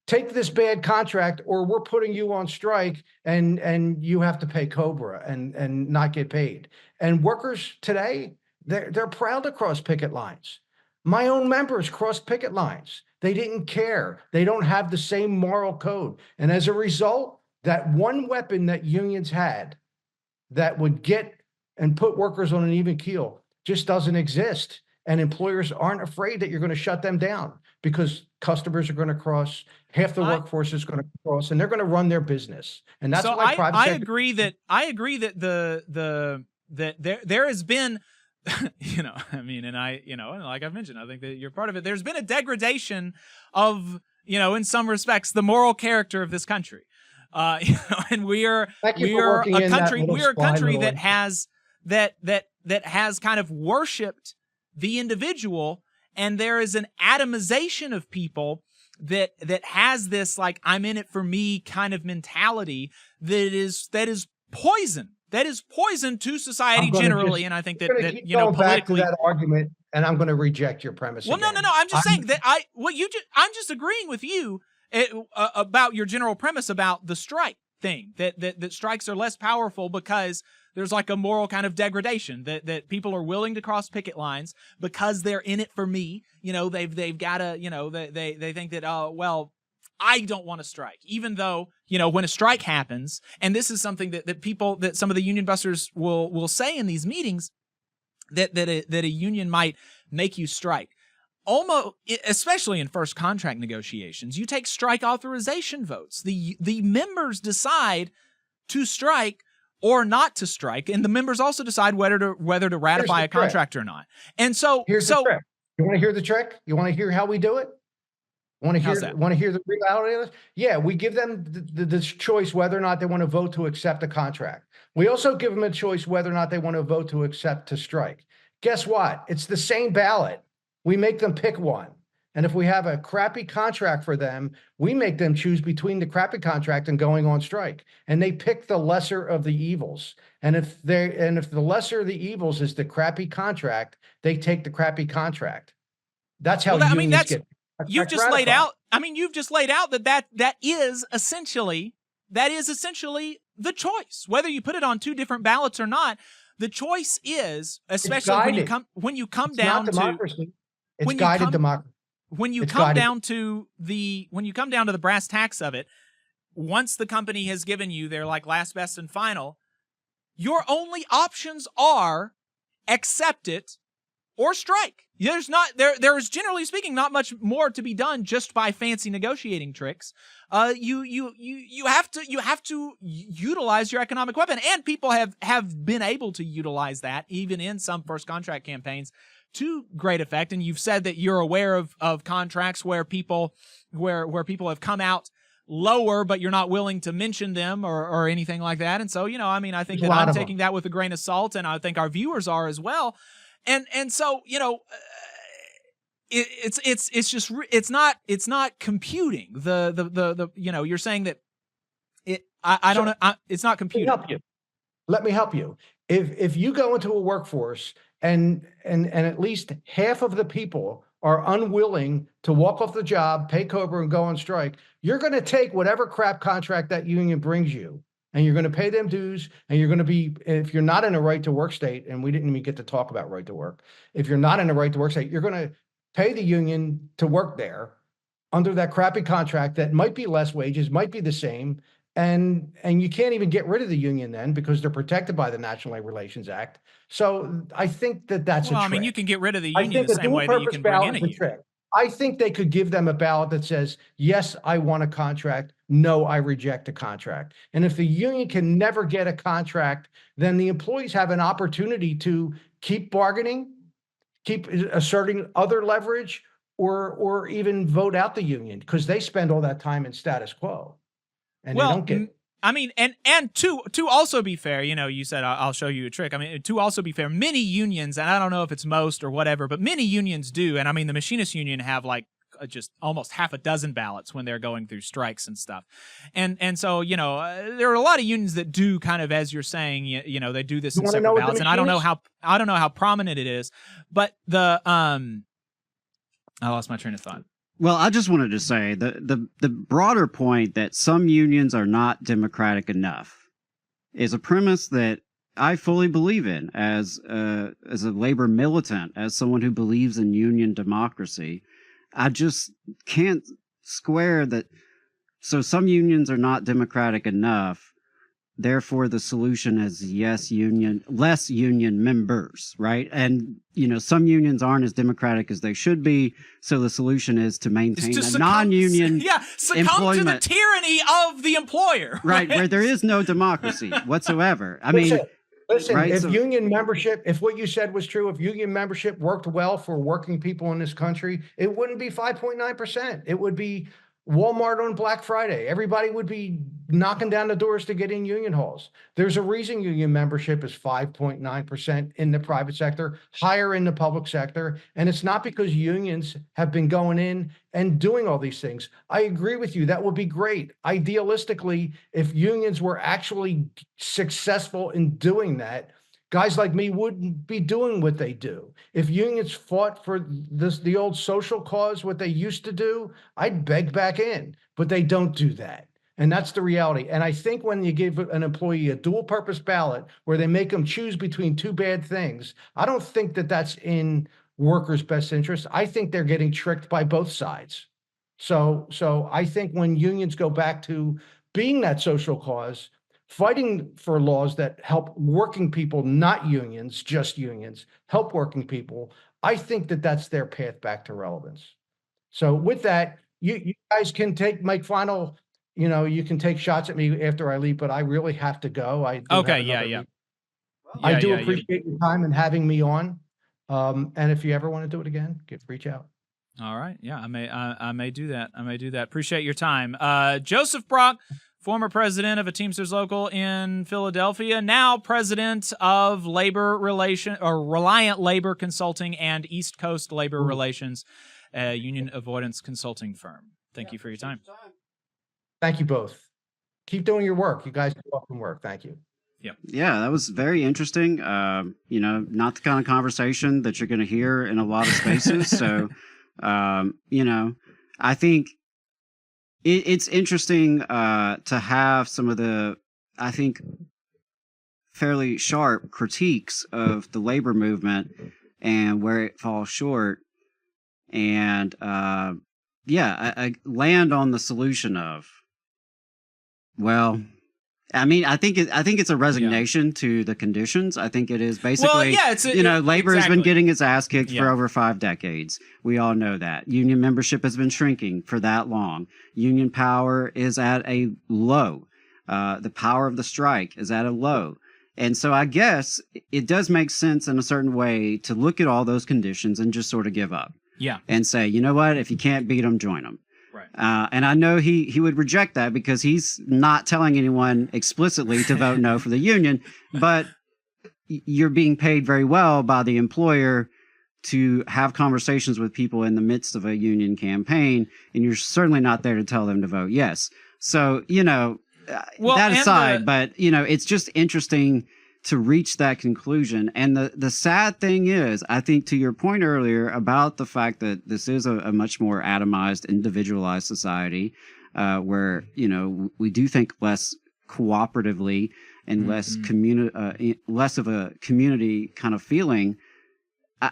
S2: Take this bad contract or we're putting you on strike and you have to pay COBRA and not get paid. And workers today, they're proud to cross picket lines. My own members crossed picket lines. They didn't care. They don't have the same moral code. And as a result, that one weapon that unions had that would get and put workers on an even keel just doesn't exist. And employers aren't afraid that you're going to shut them down because customers are going to cross, half the workforce is going to cross, and they're going to run their business. And that's why private sector.
S4: I agree that there has been, and like I've mentioned, I think that you're part of it. There's been a degradation of, in some respects, the moral character of this country. And we are a country that has kind of worshipped the individual, and there is an atomization of people that has this, like, I'm in it for me kind of mentality that is poison. That is poison to society generally, and I think that politically.
S2: Back to that argument, and I'm going to reject your premise.
S4: Well,
S2: again.
S4: no. I'm just saying that I'm just agreeing with you about your general premise about the strike thing. That strikes are less powerful because there's like a moral kind of degradation that people are willing to cross picket lines because they're in it for me. They've got to, they think that, I don't want to strike, even though, when a strike happens, and this is something that some of the union busters will say in these meetings, that a union might make you strike. almost, especially in first contract negotiations, you take strike authorization votes. The members decide to strike or not to strike, and the members also decide whether to ratify a contract or not. And so
S2: Here's the trick. You want to hear the trick? You want to hear how we do it? Want to hear the reality of this? Yeah, we give them the choice whether or not they want to vote to accept a contract. We also give them a choice whether or not they want to vote to accept to strike. Guess what? It's the same ballot. We make them pick one. And if we have a crappy contract for them, we make them choose between the crappy contract and going on strike. And they pick the lesser of the evils. And if the lesser of the evils is the crappy contract, they take the crappy contract. That's how unions get.
S4: You've just laid out. I mean, you've just laid out that is essentially the choice. Whether you put it on two different ballots or not, the choice is, especially when you come down to democracy.
S2: It's guided democracy.
S4: When you come down to the brass tacks of it, once the company has given you their last, best, and final, your only options are accept it or strike. There is generally speaking not much more to be done just by fancy negotiating tricks. You have to utilize your economic weapon, and people have been able to utilize that even in some first contract campaigns to great effect. And you've said that you're aware of contracts where people have come out lower, but you're not willing to mention them or anything like that. And so, I think that I'm taking that with a grain of salt, and I think our viewers are as well. And so, it's not computing you're saying that I don't know. It's not computing.
S2: Let me help you. If you go into a workforce and at least half of the people are unwilling to walk off the job, pay COBRA, and go on strike, you're going to take whatever crap contract that union brings you, and you're going to pay them dues, and you're going to be, if you're not in a right to work state, and we didn't even get to talk about right to work, if you're not in a right to work state, you're going to pay the union to work there under that crappy contract that might be less wages, might be the same, and you can't even get rid of the union then because they're protected by the National Labor Relations Act. So I think that's a trick.
S4: I mean, you can get rid of the union the same way that you can bring in a union.
S2: I think they could give them a ballot that says, yes, I want a contract. No, I reject a contract. And if the union can never get a contract, then the employees have an opportunity to keep bargaining, keep asserting other leverage, or even vote out the union because they spend all that time in status quo. And they don't get.
S4: I mean, and to also be fair, you said I'll show you a trick. I mean, to also be fair, many unions, and I don't know if it's most or whatever, but many unions do. And I mean, the Machinists Union have just almost half a dozen ballots when they're going through strikes and stuff. And so, there are a lot of unions that do kind of, as you're saying, they do this in separate ballots. And I don't know how prominent it is, but I lost my train of thought.
S6: Well, I just wanted to say the broader point that some unions are not democratic enough is a premise that I fully believe in as a labor militant, as someone who believes in union democracy. I just can't square that. So some unions are not democratic enough. Therefore, the solution is less union members, right? And, some unions aren't as democratic as they should be. So the solution is to maintain a non-union
S4: succumb to the tyranny of the employer.
S6: Right, where there is no democracy whatsoever. I mean,
S2: listen, right? Union membership, if what you said was true, if union membership worked well for working people in this country, it wouldn't be 5.9%. It would be Walmart on Black Friday. Everybody would be knocking down the doors to get in union halls. There's a reason union membership is 5.9% in the private sector, higher in the public sector. And it's not because unions have been going in and doing all these things. I agree with you. That would be great. Idealistically, if unions were actually successful in doing that, guys like me wouldn't be doing what they do. If unions fought for the old social cause, what they used to do, I'd beg back in, but they don't do that. And that's the reality. And I think when you give an employee a dual purpose ballot where they make them choose between two bad things, I don't think that that's in workers' best interest. I think they're getting tricked by both sides. So I think when unions go back to being that social cause, fighting for laws that help working people, not unions, just unions, help working people, I think that that's their path back to relevance. So with that, you guys can make final, you can take shots at me after I leave, but I really have to go. I do have
S4: Okay, yeah,
S2: another
S4: yeah.
S2: meeting. I do
S4: yeah.
S2: appreciate your time and having me on. And if you ever want to do it again, reach out.
S4: All right. Yeah, I may do that. I may do that. Appreciate your time. Joseph Brock, former president of a Teamsters local in Philadelphia, now president of Reliant Labor Consulting and East Coast Labor Relations, a union avoidance consulting firm. Thank you for your time.
S2: Thank you both. Keep doing your work. You guys do awesome work. Thank you.
S6: Yeah, that was very interesting. Not the kind of conversation that you're going to hear in a lot of spaces. So, I think it's interesting to have some of the, I think, fairly sharp critiques of the labor movement and where it falls short. And I land on the solution of, well, I think it's a resignation to the conditions. I think it is basically, labor has been getting its ass kicked for over 5 decades. We all know that. Union membership has been shrinking for that long. Union power is at a low. The power of the strike is at a low. And so I guess it does make sense in a certain way to look at all those conditions and just sort of give up.
S4: Yeah.
S6: And say, you know what? If you can't beat them, join them.
S4: Right.
S6: And I know he would reject that because he's not telling anyone explicitly to vote no for the union, but you're being paid very well by the employer to have conversations with people in the midst of a union campaign, and you're certainly not there to tell them to vote yes. So, that aside, but, it's just interesting to reach that conclusion. And the sad thing is, I think to your point earlier about the fact that this is a much more atomized, individualized society, where, we do think less cooperatively and less of a community kind of feeling.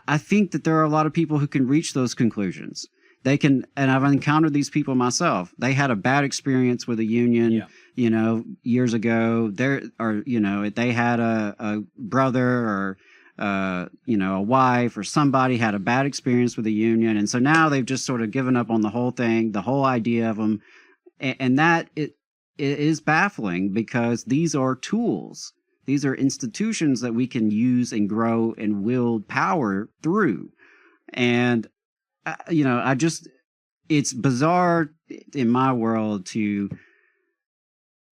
S6: I think that there are a lot of people who can reach those conclusions. They can, and I've encountered these people myself. They had a bad experience with a union, years ago. They had a brother or, a wife or somebody had a bad experience with a union. And so now they've just sort of given up on the whole thing, the whole idea of them. And that it is baffling because these are tools. These are institutions that we can use and grow and wield power through. And it's bizarre in my world to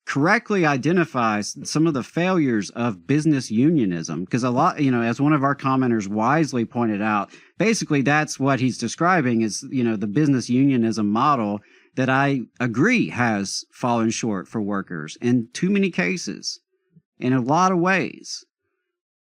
S6: correctly identify some of the failures of business unionism. Because a lot, as one of our commenters wisely pointed out, basically that's what he's describing is, the business unionism model that I agree has fallen short for workers in too many cases, in a lot of ways.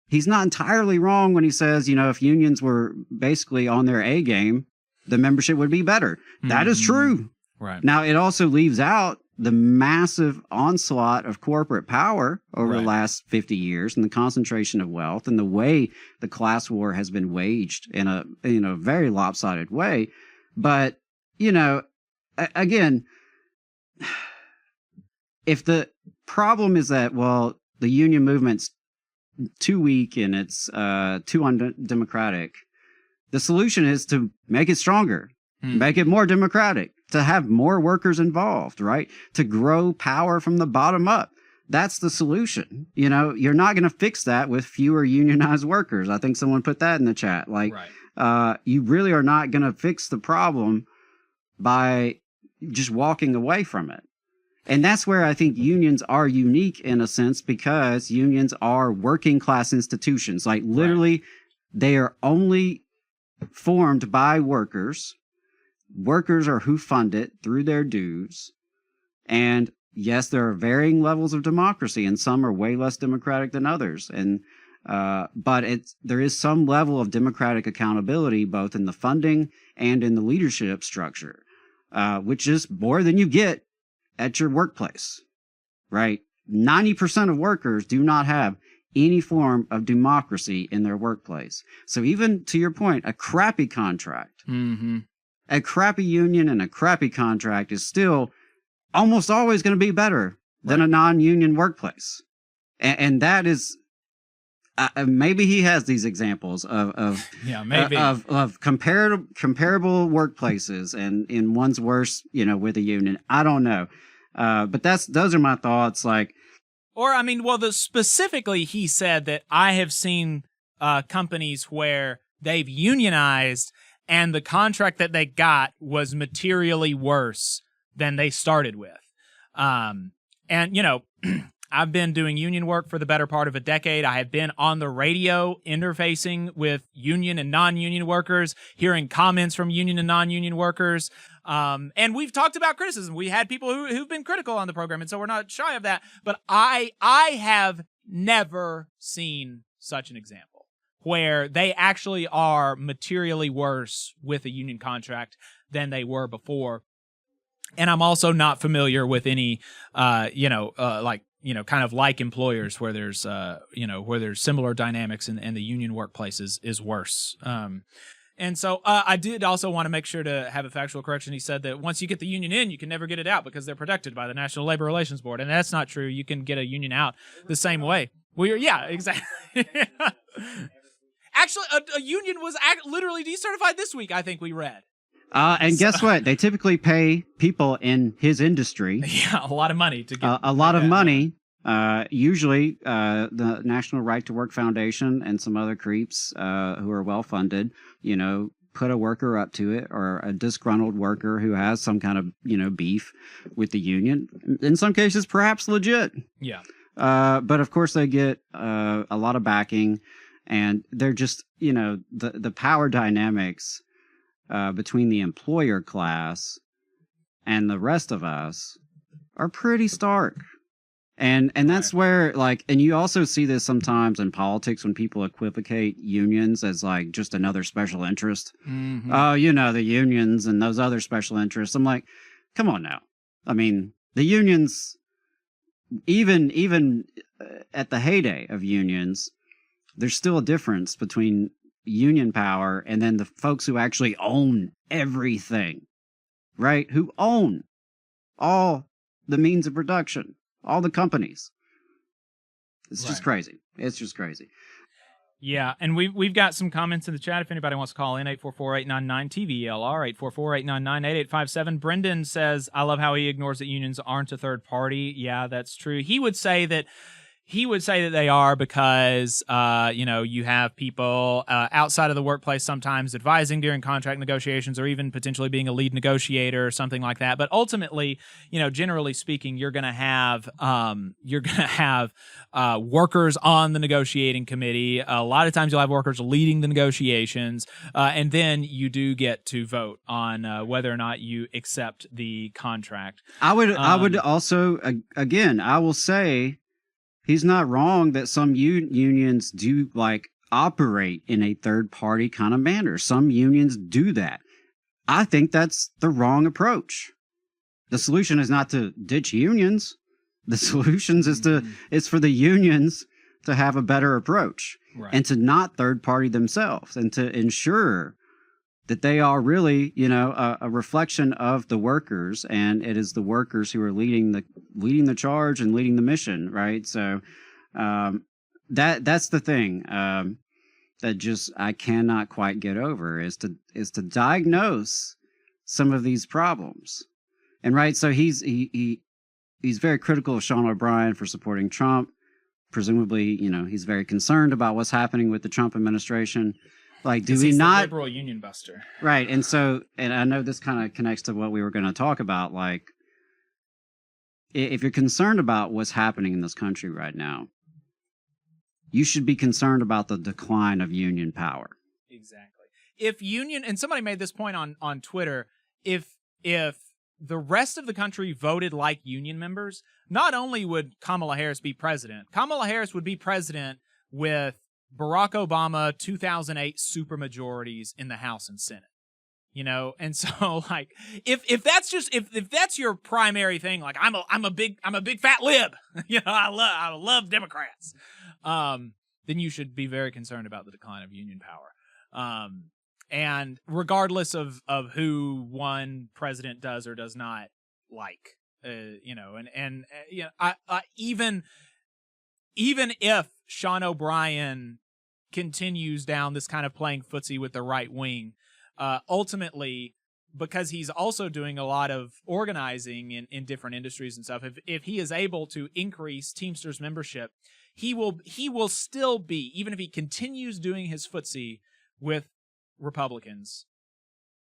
S6: He's not entirely wrong when he says, if unions were basically on their A game, the membership would be better. That is true.
S4: Right.
S6: Now, it also leaves out the massive onslaught of corporate power over the last 50 years and the concentration of wealth and the way the class war has been waged in a very lopsided way. But, again, if the problem is that, the union movement's too weak and it's too undemocratic, the solution is to make it stronger, make it more democratic, to have more workers involved, right? To grow power from the bottom up. That's the solution. You're not going to fix that with fewer unionized workers. I think someone put that in the chat. You really are not going to fix the problem by just walking away from it. And that's where I think unions are unique in a sense, because unions are working class institutions. Literally, they are only formed by workers. Workers are who fund it through their dues. And yes, there are varying levels of democracy, and some are way less democratic than others. And but there is some level of democratic accountability both in the funding and in the leadership structure, which is more than you get at your workplace, right? 90% of workers do not have any form of democracy in their workplace. So even to your point, a crappy contract, a crappy union and a crappy contract is still almost always going to be better than a non-union workplace. And that is, maybe he has these examples of
S4: Yeah, maybe.
S6: of comparable workplaces, and in one's worse, with a union. I don't know, but those are my thoughts. Like,
S4: Or, I mean, well, specifically, he said that I have seen companies where they've unionized and the contract that they got was materially worse than they started with. And, I've been doing union work for the better part of a decade. I have been on the radio interfacing with union and non-union workers, hearing comments from union and non-union workers. And we've talked about criticism. We had people who've been critical on the program, and so we're not shy of that. But I have never seen such an example where they actually are materially worse with a union contract than they were before. And I'm also not familiar with any, kind of like employers where there's, where there's similar dynamics and the union workplace is worse. And so I did also want to make sure to have a factual correction. He said that once you get the union in, you can never get it out because they're protected by the National Labor Relations Board. And that's not true. You can get a union out the same way. Yeah, exactly. Actually, a union was literally decertified this week, I think we read.
S6: And guess what? They typically pay people in his industry
S4: a lot of money to get
S6: a lot of money. Usually, the National Right to Work Foundation and some other creeps who are well funded, put a worker up to it, or a disgruntled worker who has some kind of beef with the union. In some cases, perhaps legit.
S4: Yeah.
S6: But of course, they get a lot of backing, and they're just the power dynamics between the employer class and the rest of us are pretty stark. And that's where, and you also see this sometimes in politics when people equivocate unions as just another special interest.
S4: Mm-hmm.
S6: Oh, the unions and those other special interests. I'm like, come on now. I mean, the unions, even at the heyday of unions, there's still a difference between union power and then the folks who actually own everything, right? Who own all the means of production, all the companies. It's just crazy. It's just crazy.
S4: Yeah, and we've got some comments in the chat if anybody wants to call in, 844-899-TVLR, 844-899-8857. Brendan says, I love how he ignores that unions aren't a third party. Yeah, that's true. He would say that they are because, you have people outside of the workplace sometimes advising during contract negotiations or even potentially being a lead negotiator or something like that. But ultimately, generally speaking, you're going to have workers on the negotiating committee. A lot of times you'll have workers leading the negotiations. And then you do get to vote on whether or not you accept the contract.
S6: I would also, again, I will say, he's not wrong that some unions do operate in a third party kind of manner. Some unions do that. I think that's the wrong approach. The solution is not to ditch unions. The solution is for the unions to have a better approach and to not third party themselves and to ensure that they are really, a reflection of the workers, and it is the workers who are leading the charge and leading the mission, right? So that's the thing that just I cannot quite get over is to diagnose some of these problems, and right. So he's very critical of Sean O'Brien for supporting Trump. Presumably, he's very concerned about what's happening with the Trump administration. Do we not
S4: liberal union buster?
S6: Right. And so, and I know this kind of connects to what we were going to talk about. If you're concerned about what's happening in this country right now, you should be concerned about the decline of union power.
S4: Exactly. If union, and somebody made this point on Twitter, if the rest of the country voted like union members, not only would Kamala Harris be president, Kamala Harris would be president with Barack Obama 2008 supermajorities in the House and Senate, and so if that's your primary thing, I'm a big fat lib, I love Democrats, then you should be very concerned about the decline of union power, and regardless of who one president does or does not like, even even if Sean O'Brien continues down this kind of playing footsie with the right wing, ultimately, because he's also doing a lot of organizing in different industries and stuff, if he is able to increase Teamsters membership, he will still be, even if he continues doing his footsie with Republicans,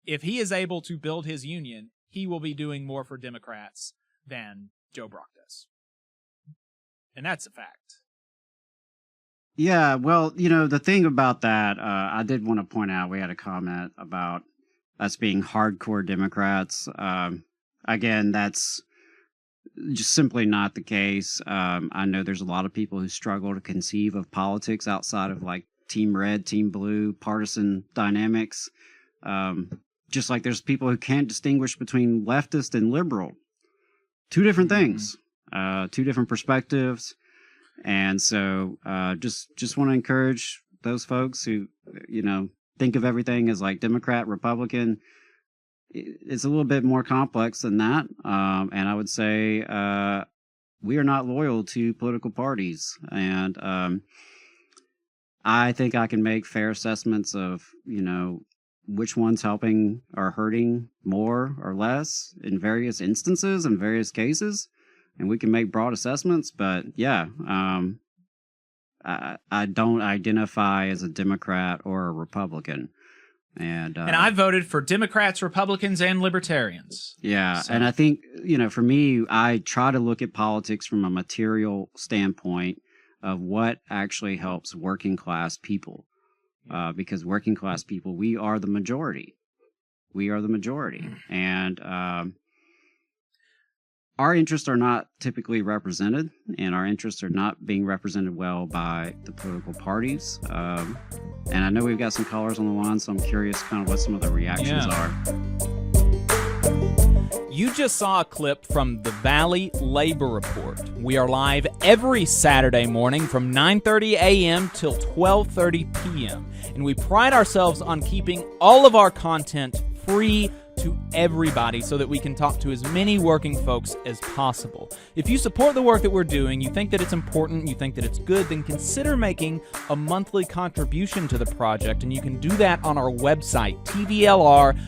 S4: if he is able to build his union, he will be doing more for Democrats than Joe Brock does. And that's a fact.
S6: Yeah, well, you know, the thing about that, I did want to point out, we had a comment about us being hardcore Democrats. Again, that's just simply not the case. I know there's a lot of people who struggle to conceive of politics outside of like team red, team blue, partisan dynamics. Just like there's people who can't distinguish between leftist and liberal. Two different things, two different perspectives. And so just want to encourage those folks who, you know, think of everything as like Democrat, Republican. It's a little bit more complex than that. And I would say we are not loyal to political parties. And I think I can make fair assessments of, you know, which one's helping or hurting more or less in various instances and various cases. And we can make broad assessments, but yeah, I don't identify as a Democrat or a Republican. And
S4: I voted for Democrats, Republicans, and Libertarians.
S6: Yeah,
S4: So-
S6: and I think, you know, for me, I try to look at politics from a material standpoint of what actually helps working class people. Because working class people, we are the majority. We are the majority. And our interests are not typically represented, and our interests are not being represented well by the political parties. And I know we've got some callers on the line, so I'm curious kind of what some of the reactions are.
S5: You just saw a clip from the Valley Labor Report. We are live every Saturday morning from 9:30 a.m. till 12:30 p.m. And we pride ourselves on keeping all of our content free to everybody so that we can talk to as many working folks as possible. If you support the work that we're doing, you think that it's important, you think that it's good, then consider making a monthly contribution to the project, and you can do that on our website, tvlr.fm.